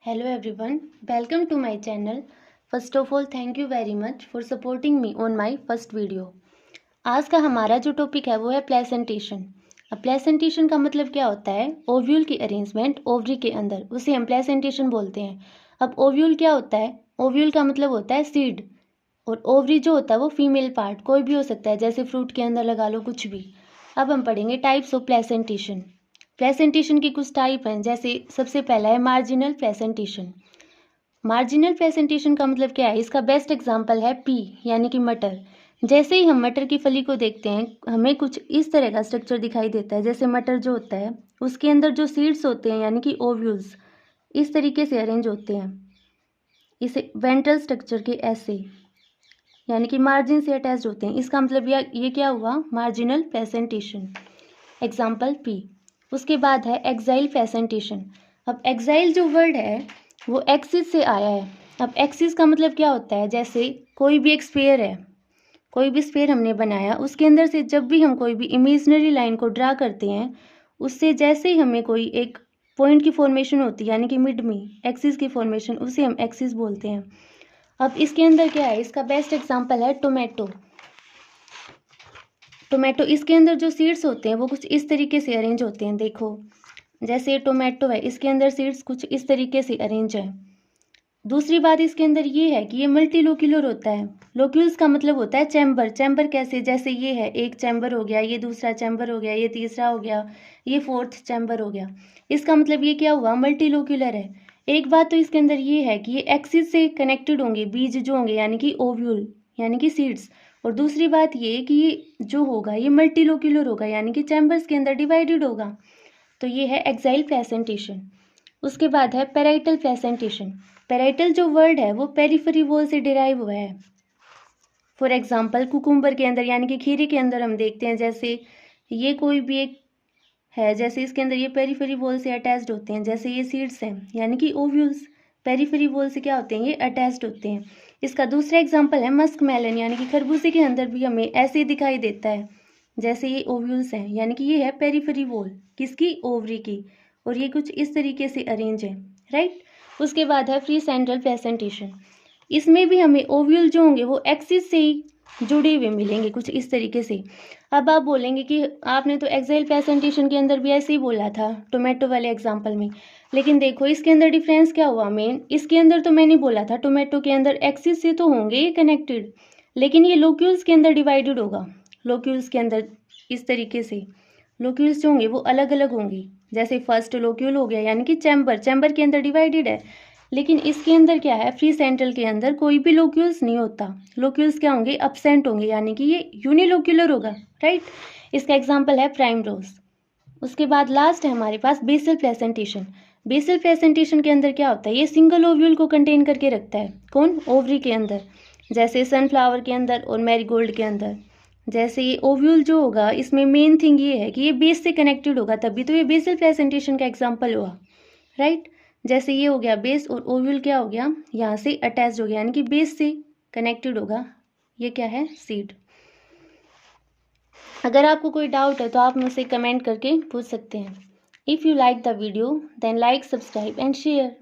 Hello everyone, welcome to my channel. First of all, thank you very much for supporting me on my first video. आज का हमारा जो topic है वो है प्लेसेंटेशन। अब प्लेसेंटेशन का मतलब क्या होता है? ओव्यूल की अरेंजमेंट ओवरी के अंदर, उसे हम प्लेसेंटेशन बोलते हैं। अब ओव्यूल क्या होता है? ओव्यूल का मतलब होता है सीड, और ओवरी जो होता है वो फीमेल पार्ट, कोई भी हो सकता है, जैसे फ्रूट के अंदर लगा लो, कुछ भी। अब हम पढ़ेंगे टाइप्स ऑफ प्लेसेंटेशन। प्लेसेंटेशन की कुछ टाइप हैं, जैसे सबसे पहला है मार्जिनल प्लेसेंटेशन। मार्जिनल प्लेसेंटेशन का मतलब क्या है? इसका बेस्ट एग्जांपल है पी यानी कि मटर। जैसे ही हम मटर की फली को देखते हैं, हमें कुछ इस तरह का स्ट्रक्चर दिखाई देता है। जैसे मटर जो होता है उसके अंदर जो सीड्स होते हैं यानी कि ओव्यूल्स इस तरीके से अरेंज होते हैं, इसे वेंट्रल स्ट्रक्चर के ऐसे, यानी कि मार्जिन से अटैच होते हैं। इसका मतलब ये क्या हुआ? Marginal placentation, example P. उसके बाद है एक्साइल प्लेसेंटेशन। अब एक्साइल जो वर्ड है वो एक्सिस से आया है। अब एक्सिस का मतलब क्या होता है? जैसे कोई भी एक स्फीयर है, कोई भी स्फीयर हमने बनाया, उसके अंदर से जब भी हम कोई भी इमेजिनरी लाइन को ड्रा करते हैं, उससे जैसे ही हमें कोई एक पॉइंट की फॉर्मेशन होती है यानी कि मिड में एक्सिस की फॉर्मेशन, उसे हम एक्सिस बोलते हैं। अब इसके अंदर क्या है? इसका बेस्ट एग्जाम्पल है टोमेटो। टोमेटो, इसके अंदर जो सीड्स होते हैं वो कुछ इस तरीके से अरेंज होते हैं। देखो, जैसे टोमेटो है, इसके अंदर सीड्स कुछ इस तरीके से अरेंज है। दूसरी बात इसके अंदर ये है कि ये मल्टी लोक्यूलर होता है। लोक्यूल्स का मतलब होता है चैम्बर। चैम्बर कैसे? जैसे ये है, एक चैम्बर हो गया, ये दूसरा चैम्बर हो गया, ये तीसरा हो गया, ये फोर्थ चैम्बर हो गया। इसका मतलब ये क्या हुआ? मल्टी लोक्यूलर है। एक बात तो इसके अंदर ये है कि ये एक्सिस से कनेक्टेड होंगे, बीज जो होंगे यानी कि ओव्यूल यानी कि सीड्स। और दूसरी बात ये कि ये जो होगा ये मल्टी लोक्यूलर होगा, यानी कि चैम्बर्स के अंदर डिवाइडेड होगा। तो ये है एक्साइल प्लेसेंटेशन। उसके बाद है पेराइटल प्लेसेंटेशन। पेराइटल जो वर्ड है वो पेरिफेरी वॉल से डिराइव हुआ है। फॉर एग्जांपल कुकुम्बर के अंदर यानी कि खीरे के अंदर हम देखते हैं, जैसे ये कोई भी एक है, जैसे इसके अंदर ये पेरिफेरी वॉल से अटैच्ड होते हैं। जैसे ये सीड्स हैं यानी कि ओव्यूल्स, पेरिफेरी वॉल से क्या होते हैं? ये अटैच्ड होते हैं। इसका दूसरा एग्जांपल है मस्क मेलन यानी कि खरबूजे के अंदर भी हमें ऐसे ही दिखाई देता है। जैसे ये ओव्यूल्स हैं यानी कि ये है पेरिफेरी वॉल किसकी? ओवरी की, और ये कुछ इस तरीके से अरेंज है, राइट। उसके बाद है फ्री सेंट्रल प्लेसेंटेशन। इसमें भी हमें ओव्यूल जो होंगे वो एक्सिस से ही जुड़े हुए मिलेंगे, कुछ इस तरीके से। अब आप बोलेंगे कि आपने तो एक्साइल प्लेसेंटेशन के अंदर भी ऐसे ही बोला था टोमेटो वाले एग्जाम्पल में, लेकिन देखो इसके अंदर डिफरेंस क्या हुआ मेन? इसके अंदर तो मैंने बोला था टोमेटो के अंदर एक्सिस से तो होंगे ये कनेक्टेड, लेकिन ये लोक्यूल्स के अंदर डिवाइडेड होगा। लोक्यूल्स के अंदर इस तरीके से लोक्यूल्स जो होंगे वो अलग अलग होंगे। जैसे फर्स्ट लोक्यूल हो गया यानी कि चैम्बर, चैम्बर के अंदर डिवाइडेड है, लेकिन इसके अंदर क्या है? फ्री सेंट्रल के अंदर कोई भी लोक्यूल्स नहीं होता। लोक्यूल्स क्या होंगे? एब्सेंट होंगे, यानी कि ये यूनिलोक्यूलर होगा, राइट। इसका एग्जांपल है प्राइमरोज। उसके बाद लास्ट है हमारे पास बेसल प्लेसेंटेशन। बेसल प्लेसेंटेशन के अंदर क्या होता है? ये सिंगल ओव्यूल को कंटेन करके रखता है। कौन? ओवरी के अंदर, जैसे सनफ्लावर के अंदर और मैरीगोल्ड के अंदर। जैसे ये ओव्यूल जो होगा इसमें मेन थिंग ये है कि ये बेस से कनेक्टेड होगा, तभी तो ये बेसल प्लेसेंटेशन का एग्जाम्पल हुआ, राइट। जैसे ये हो गया बेस, और ओव्यूल क्या हो गया? यहाँ से अटैच हो गया, यानी कि बेस से कनेक्टेड होगा। ये क्या है? सीड। अगर आपको कोई डाउट है तो आप मुझसे कमेंट करके पूछ सकते हैं। If you like the video then like, subscribe and share.